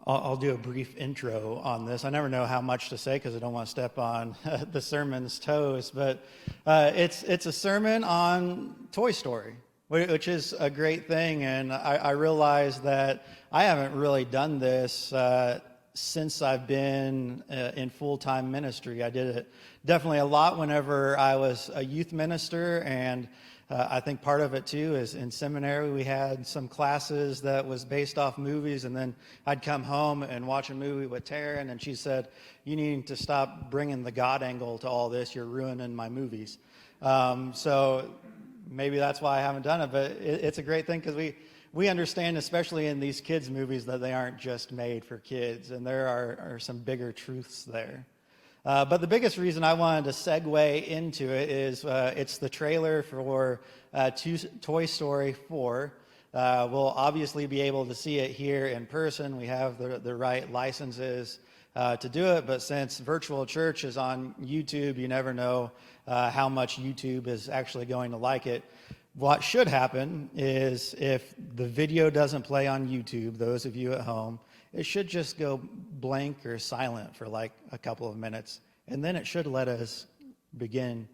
I'll do a brief intro on this. I never know how much to say because I don't want to step on the sermon's toes, but it's a sermon on Toy Story, which is a great thing. And I realize that I haven't really done this since I've been in full-time ministry. I did it definitely a lot whenever I was a youth minister, and I think part of it too is in seminary we had some classes that was based off movies, and then I'd come home and watch a movie with Taryn, and she said, "You need to stop bringing the God angle to all this. You're ruining my movies." So maybe that's why I haven't done it, but it's a great thing because we understand, especially in these kids' movies, that they aren't just made for kids, and there are some bigger truths there. But the biggest reason I wanted to segue into it is it's the trailer for Toy Story 4. We'll obviously be able to see it here in person. We have the right licenses to do it, but since virtual church is on YouTube, you never know how much YouTube is actually going to like it. What should happen is if the video doesn't play on YouTube, those of you at home, it should just go blank or silent for like a couple of minutes. And then it should let us begin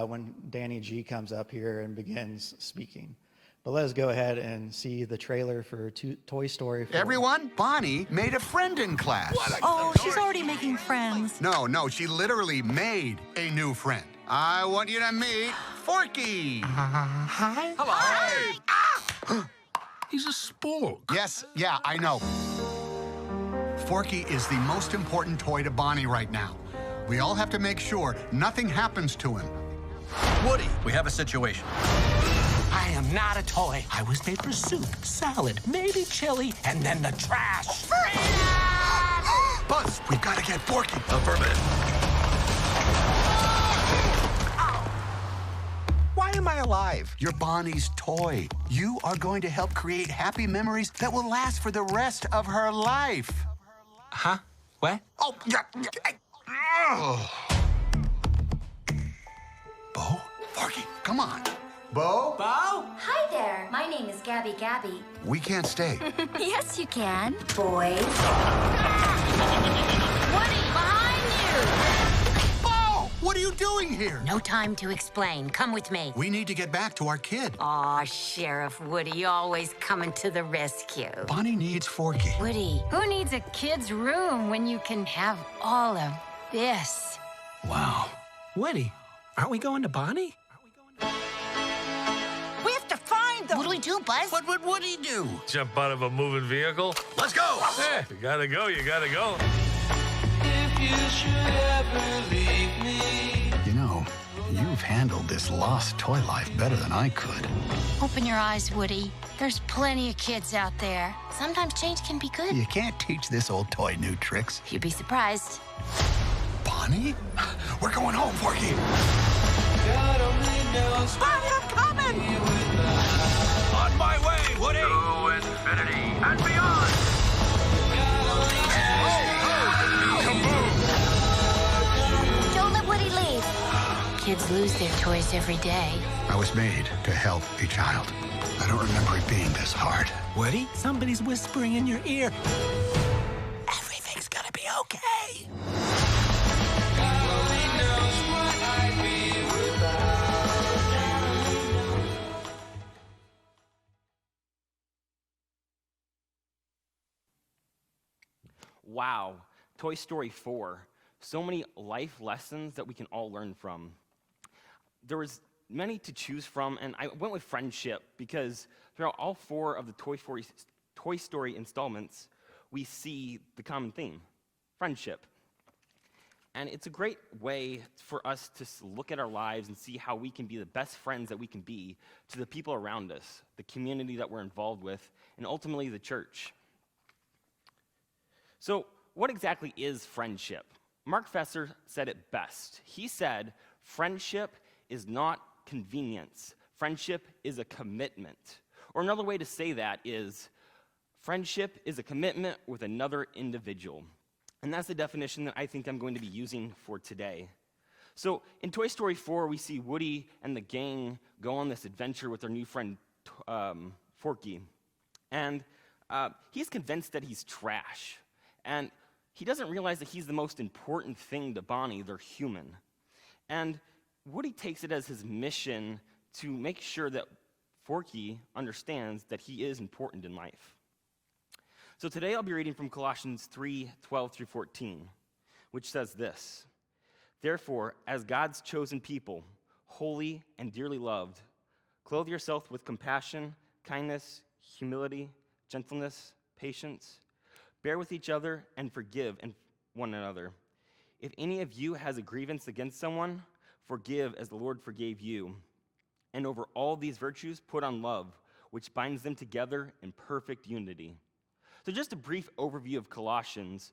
when Danny G comes up here and begins speaking. But let us go ahead and see the trailer for Toy Story 4. Everyone, Bonnie made a friend in class. Oh, she's already making friends. No, she literally made a new friend. I want you to meet Forky. Hi. Hello. Hi. Ah! He's a spork. Yes, yeah, I know. Forky is the most important toy to Bonnie right now. We all have to make sure nothing happens to him. Woody, we have a situation. I am not a toy. I was made for soup, salad, maybe chili, and then the trash. Buzz, we've got to get Forky. Affirmative. Why am I alive? You're Bonnie's toy. You are going to help create happy memories that will last for the rest of her life. Huh? What? Oh, yeah. Oh. Bo? Forky, come on. Bo? Hi there. My name is Gabby. We can't stay. Yes, you can. Boys. Woody, behind Bo! What are you doing here? No time to explain. Come with me. We need to get back to our kid. Aw, Sheriff Woody, always coming to the rescue. Bonnie needs Forky. Woody, who needs a kid's room when you can have all of this? Wow. Woody, aren't we going to Bonnie? We have to find them. What do we do, Buzz? What would Woody do? Jump out of a moving vehicle. Let's go. Hey, you gotta go, you gotta go. If you should ever leave me. You know, you've handled this lost toy life better than I could. Open your eyes, Woody. There's plenty of kids out there. Sometimes change can be good. You can't teach this old toy new tricks. You'd be surprised. Bonnie? We're going home, Forky. God only knows. Bonnie, I'm coming. On my way, Woody. To infinity and beyond. Don't let Woody leave. Kids lose their toys every day. I was made to help a child. I don't remember it being this hard. Woody, somebody's whispering in your ear. Everything's gonna be okay. God only knows what I'd be without you. Wow, Toy Story 4. So many life lessons that we can all learn from. There was many to choose from, and I went with friendship because throughout all 4 of the Toy Story installments, we see the common theme, friendship. And it's a great way for us to look at our lives and see how we can be the best friends that we can be to the people around us, the community that we're involved with, and ultimately the church. So, what exactly is friendship? Mark Fesser said it best. He said, friendship is not convenience. Friendship is a commitment. Or another way to say that is, friendship is a commitment with another individual. And that's the definition that I think I'm going to be using for today. So in Toy Story 4, we see Woody and the gang go on this adventure with their new friend, Forky. And He's convinced that he's trash. And he doesn't realize that he's the most important thing to Bonnie. They're human. And Woody takes it as his mission to make sure that Forky understands that he is important in life. So today I'll be reading from Colossians 3:12 through 14, which says this: Therefore, as God's chosen people, holy and dearly loved, clothe yourself with compassion, kindness, humility, gentleness, patience. Bear with each other and forgive one another. If any of you has a grievance against someone, forgive as the Lord forgave you. And over all these virtues, put on love, which binds them together in perfect unity. So just a brief overview of Colossians,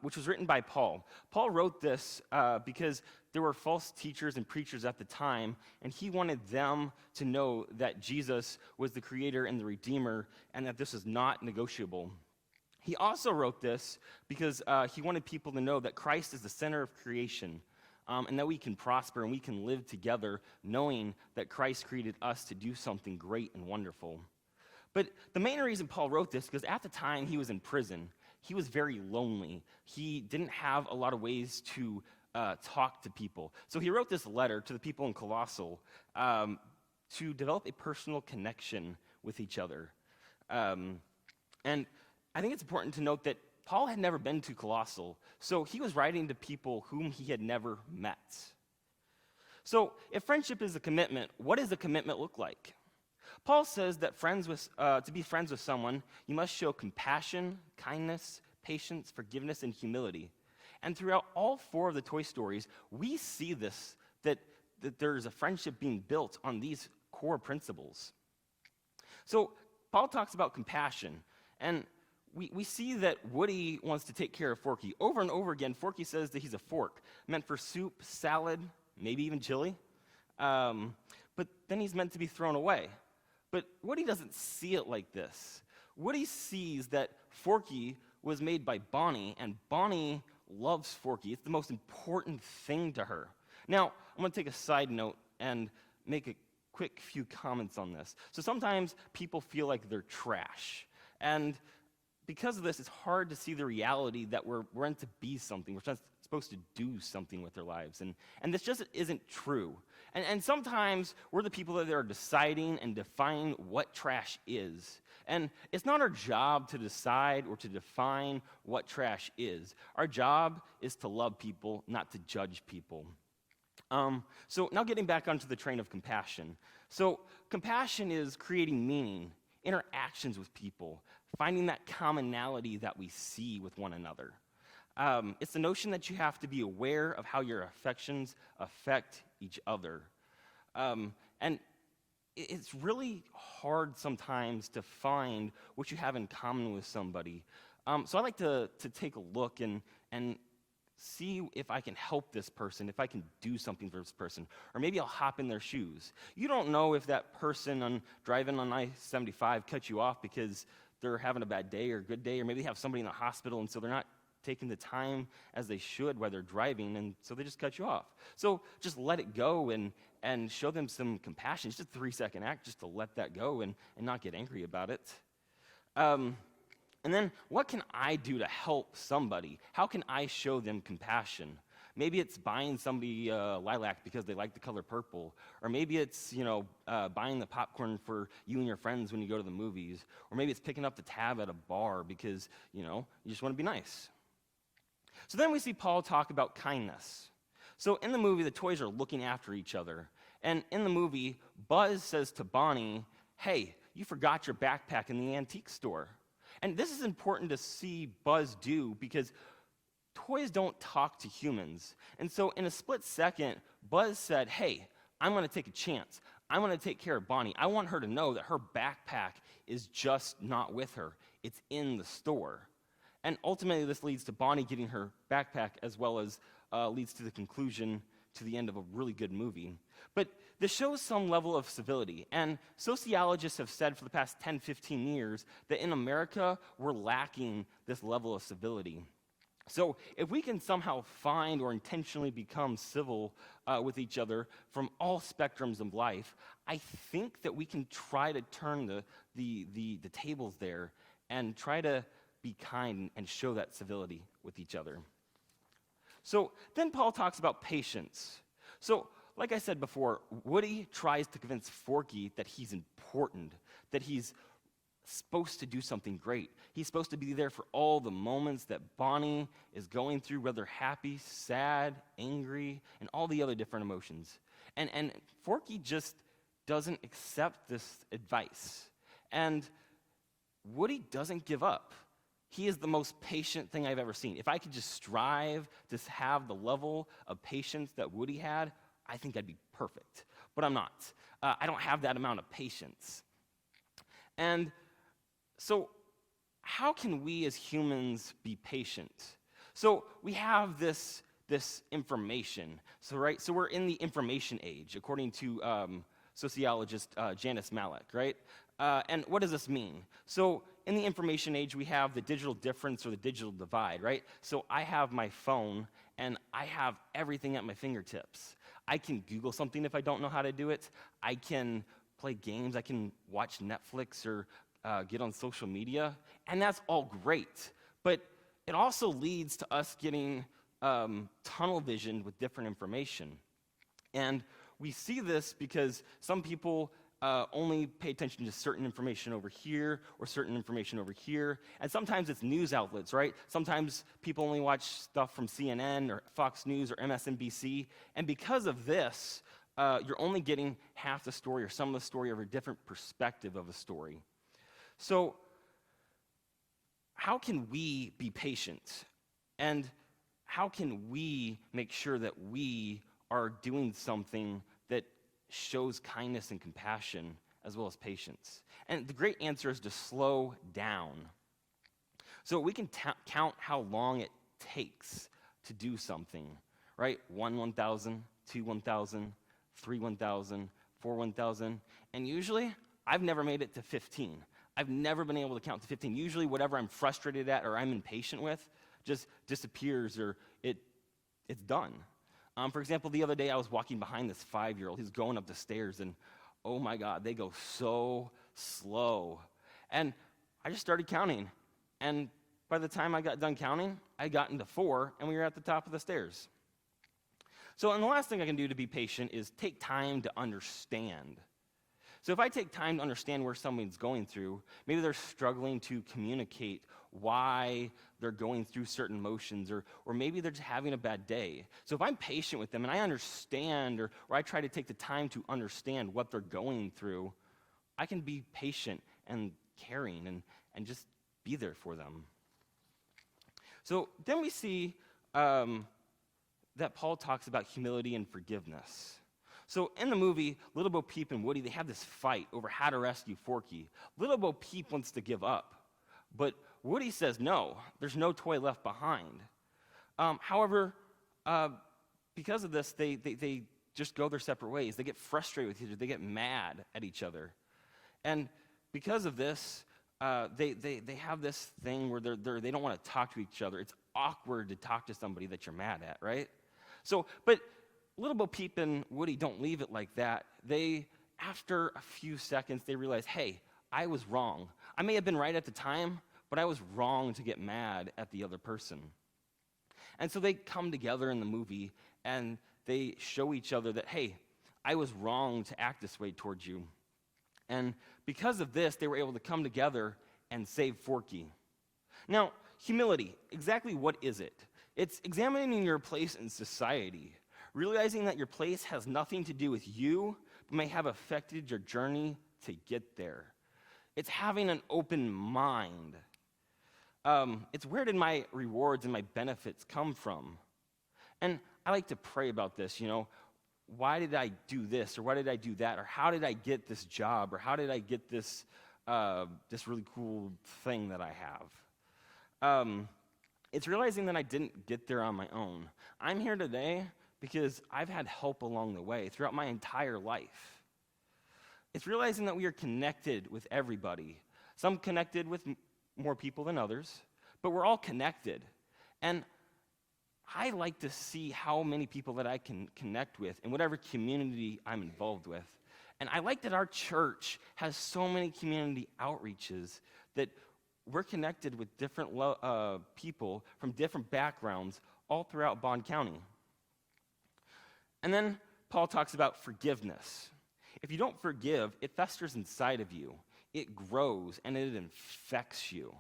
which was written by Paul. Paul wrote this because there were false teachers and preachers at the time, and he wanted them to know that Jesus was the creator and the redeemer, and that this was not negotiable. He also wrote this because he wanted people to know that Christ is the center of creation, and that we can prosper and we can live together knowing that Christ created us to do something great and wonderful. But the main reason Paul wrote this, because at the time he was in prison, he was very lonely. He didn't have a lot of ways to talk to people. So he wrote this letter to the people in Colossal to develop a personal connection with each other. And I think it's important to note that Paul had never been to Colossal, so he was writing to people whom he had never met. So if friendship is a commitment, what does a commitment look like? Paul says that to be friends with someone, you must show compassion, kindness, patience, forgiveness, and humility. And throughout all four of the Toy Stories, we see this, that there's a friendship being built on these core principles. So Paul talks about compassion, and we see that Woody wants to take care of Forky. Over and over again, Forky says that he's a fork, meant for soup, salad, maybe even chili. But then he's meant to be thrown away. But Woody doesn't see it like this. Woody sees that Forky was made by Bonnie, and Bonnie loves Forky. It's the most important thing to her. Now, I'm going to take a side note and make a quick few comments on this. So sometimes people feel like they're trash. And because of this, it's hard to see the reality that we're meant to be something. We're supposed to do something with their lives. And this just isn't true. And sometimes we're the people that are deciding and defining what trash is. And it's not our job to decide or to define what trash is. Our job is to love people, not to judge people. So now getting back onto the train of compassion. So compassion is creating meaning, interactions with people, finding that commonality that we see with one another. It's the notion that you have to be aware of how your affections affect each other. And it's really hard sometimes to find what you have in common with somebody. So I like to take a look and see if I can help this person, if I can do something for this person, or maybe I'll hop in their shoes. You don't know if that person driving on I-75 cut you off because they're having a bad day or a good day, or maybe they have somebody in the hospital and so they're not taking the time as they should while they're driving, and so they just cut you off. So just let it go and show them some compassion. It's just a 3-second act just to let that go and not get angry about it. And then what can I do to help somebody? How can I show them compassion? Maybe it's buying somebody lilac because they like the color purple. Or maybe it's, buying the popcorn for you and your friends when you go to the movies. Or maybe it's picking up the tab at a bar because, you just want to be nice. So then we see Paul talk about kindness. So in the movie, the toys are looking after each other. And in the movie, Buzz says to Bonnie, "Hey, you forgot your backpack in the antique store." And this is important to see Buzz do because toys don't talk to humans. And so in a split second, Buzz said, "Hey, I'm going to take a chance. I'm going to take care of Bonnie. I want her to know that her backpack is just not with her. It's in the store." And ultimately, this leads to Bonnie getting her backpack, as well as leads to the conclusion, to the end of a really good movie. But this shows some level of civility. And sociologists have said for the past 10, 15 years that in America, we're lacking this level of civility. So if we can somehow find or intentionally become civil with each other from all spectrums of life, I think that we can try to turn the tables there and try to be kind and show that civility with each other. So then Paul talks about patience. So, like I said before, Woody tries to convince Forky that he's important, that he's supposed to do something great. He's supposed to be there for all the moments that Bonnie is going through, whether happy, sad, angry, and all the other different emotions. And Forky just doesn't accept this advice. And Woody doesn't give up. He is the most patient thing I've ever seen. If I could just strive to have the level of patience that Woody had, I think I'd be perfect. But I'm not. I don't have that amount of patience. And so, how can we as humans be patient? So, we have this information. So we're in the information age, according to sociologist Janice Malik, right? And what does this mean? So, in the information age, we have the digital difference or the digital divide, right? So, I have my phone, and I have everything at my fingertips. I can Google something if I don't know how to do it. I can play games. I can watch Netflix or get on social media, and that's all great. But it also leads to us getting tunnel vision with different information. And we see this because some people only pay attention to certain information over here or certain information over here. And sometimes it's news outlets, right? Sometimes people only watch stuff from CNN or Fox News or MSNBC. And because of this, you're only getting half the story or some of the story or a different perspective of a story. So, how can we be patient? And how can we make sure that we are doing something that shows kindness and compassion as well as patience? And the great answer is to slow down. So we can count how long it takes to do something, right? 1 1,000, 2 1,000, 3 1,000, 4 1,000. And usually, I've never made it to 15. I've never been able to count to 15. Usually, whatever I'm frustrated at or I'm impatient with just disappears or it's done. For example, the other day I was walking behind this 5-year-old. He's going up the stairs, and oh my God, they go so slow. And I just started counting. And by the time I got done counting, I got into 4, and we were at the top of the stairs. So, and the last thing I can do to be patient is take time to understand. So if I take time to understand where someone's going through, maybe they're struggling to communicate why they're going through certain emotions, or maybe they're just having a bad day. So if I'm patient with them and I understand, or I try to take the time to understand what they're going through, I can be patient and caring and just be there for them. So then we see that Paul talks about humility and forgiveness. So in the movie, Little Bo Peep and Woody, they have this fight over how to rescue Forky. Little Bo Peep wants to give up, but Woody says no, there's no toy left behind. However, because of this, they just go their separate ways. They get frustrated with each other. They get mad at each other. And because of this, they have this thing where they don't want to talk to each other. It's awkward to talk to somebody that you're mad at, right? So, but Little Bo Peep and Woody don't leave it like that. After a few seconds, they realize, hey, I was wrong. I may have been right at the time, but I was wrong to get mad at the other person. And so they come together in the movie, and they show each other that, hey, I was wrong to act this way towards you. And because of this, they were able to come together and save Forky. Now, humility, exactly what is it? It's examining your place in society, realizing that your place has nothing to do with you, but may have affected your journey to get there. It's having an open mind. It's where did my rewards and my benefits come from? And I like to pray about this, why did I do this, or why did I do that, or how did I get this job, or how did I get this really cool thing that I have? It's realizing that I didn't get there on my own. I'm here today because I've had help along the way throughout my entire life. It's realizing that we are connected with everybody. Some connected with more people than others, but we're all connected. And I like to see how many people that I can connect with in whatever community I'm involved with. And I like that our church has so many community outreaches that we're connected with different people from different backgrounds all throughout Bond County. And then Paul talks about forgiveness. If you don't forgive, it festers inside of you. It grows and it infects you.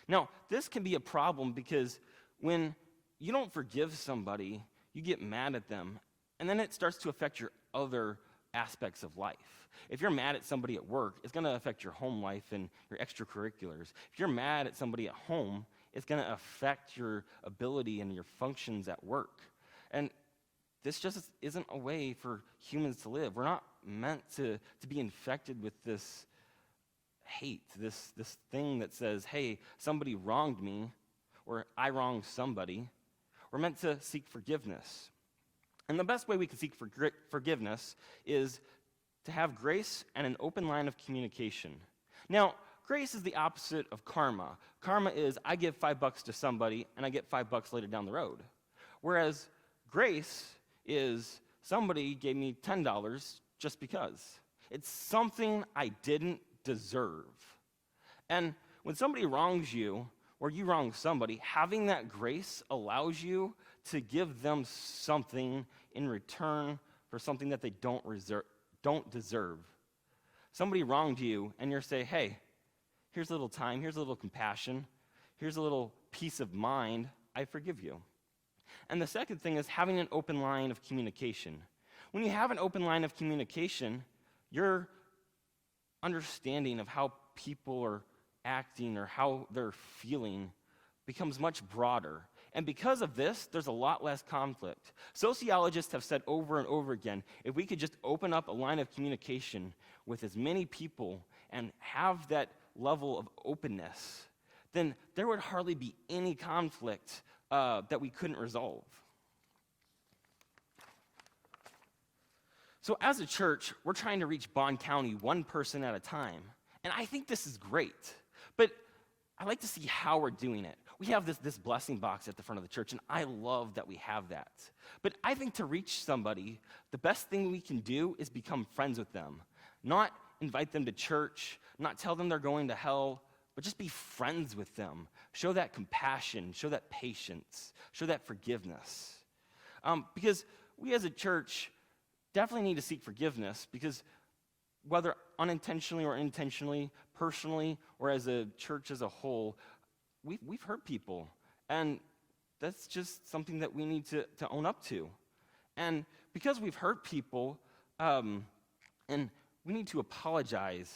Now, this can be a problem because when you don't forgive somebody, you get mad at them, and then it starts to affect your other aspects of life. If you're mad at somebody at work, it's going to affect your home life and your extracurriculars. If you're mad at somebody at home, it's going to affect your ability and your functions at work. And this just isn't a way for humans to live. We're not meant to be infected with this hate, this thing that says, hey, somebody wronged me, or I wronged somebody. We're meant to seek forgiveness. And the best way we can seek forgiveness is to have grace and an open line of communication. Now, grace is the opposite of karma. Karma is I give $5 to somebody and I get $5 later down the road. Whereas grace is somebody gave me $10 just because. It's something I didn't deserve. And when somebody wrongs you or you wrong somebody, having that grace allows you to give them something in return for something that they don't deserve. Somebody wronged you and you're saying, hey, here's a little time, here's a little compassion, here's a little peace of mind, I forgive you. And the second thing is having an open line of communication. When you have an open line of communication, your understanding of how people are acting or how they're feeling becomes much broader. And because of this, there's a lot less conflict. Sociologists have said over and over again, if we could just open up a line of communication with as many people and have that level of openness, then there would hardly be any conflict that we couldn't resolve. So as a church, we're trying to reach Bond County one person at a time. And I think this is great. But I like to see how we're doing it. We have this blessing box at the front of the church, and I love that we have that. But I think to reach somebody, the best thing we can do is become friends with them. Not invite them to church, not tell them they're going to hell, but just be friends with them. Show that compassion, show that patience, show that forgiveness. Because we as a church definitely need to seek forgiveness, because whether unintentionally or intentionally, personally, or as a church as a whole, we've hurt people. And that's just something that we need to own up to. And because we've hurt people, and we need to apologize,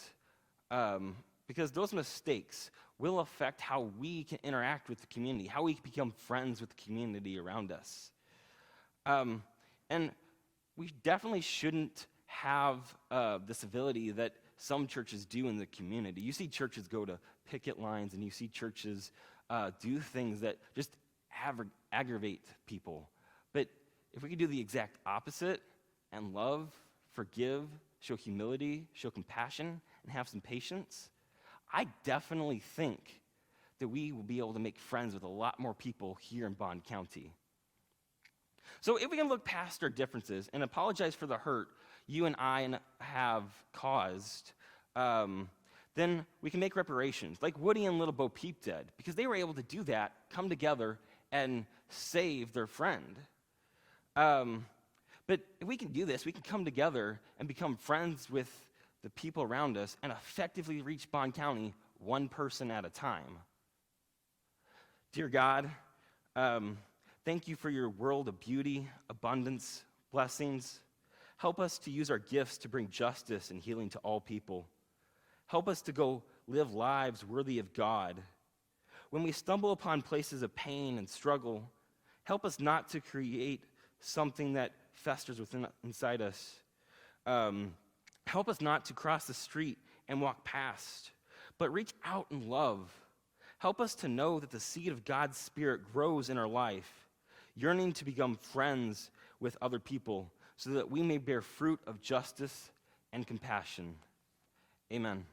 because those mistakes will affect how we can interact with the community, how we become friends with the community around us. And we definitely shouldn't have the civility that some churches do in the community. You see churches go to picket lines, and you see churches do things that just aggravate people. But if we could do the exact opposite and love, forgive, show humility, show compassion, and have some patience, I definitely think that we will be able to make friends with a lot more people here in Bond County. So if we can look past our differences and apologize for the hurt you and I have caused, then we can make reparations, like Woody and Little Bo Peep did, because they were able to do that, come together, and save their friend. But if we can do this, we can come together and become friends with the people around us and effectively reach Bond County one person at a time. Dear God, thank you for your world of beauty, abundance, blessings. Help us to use our gifts to bring justice and healing to all people. Help us to go live lives worthy of God. When we stumble upon places of pain and struggle, help us not to create something that festers inside us. Help us not to cross the street and walk past, but reach out in love. Help us to know that the seed of God's Spirit grows in our life, yearning to become friends with other people so that we may bear fruit of justice and compassion. Amen.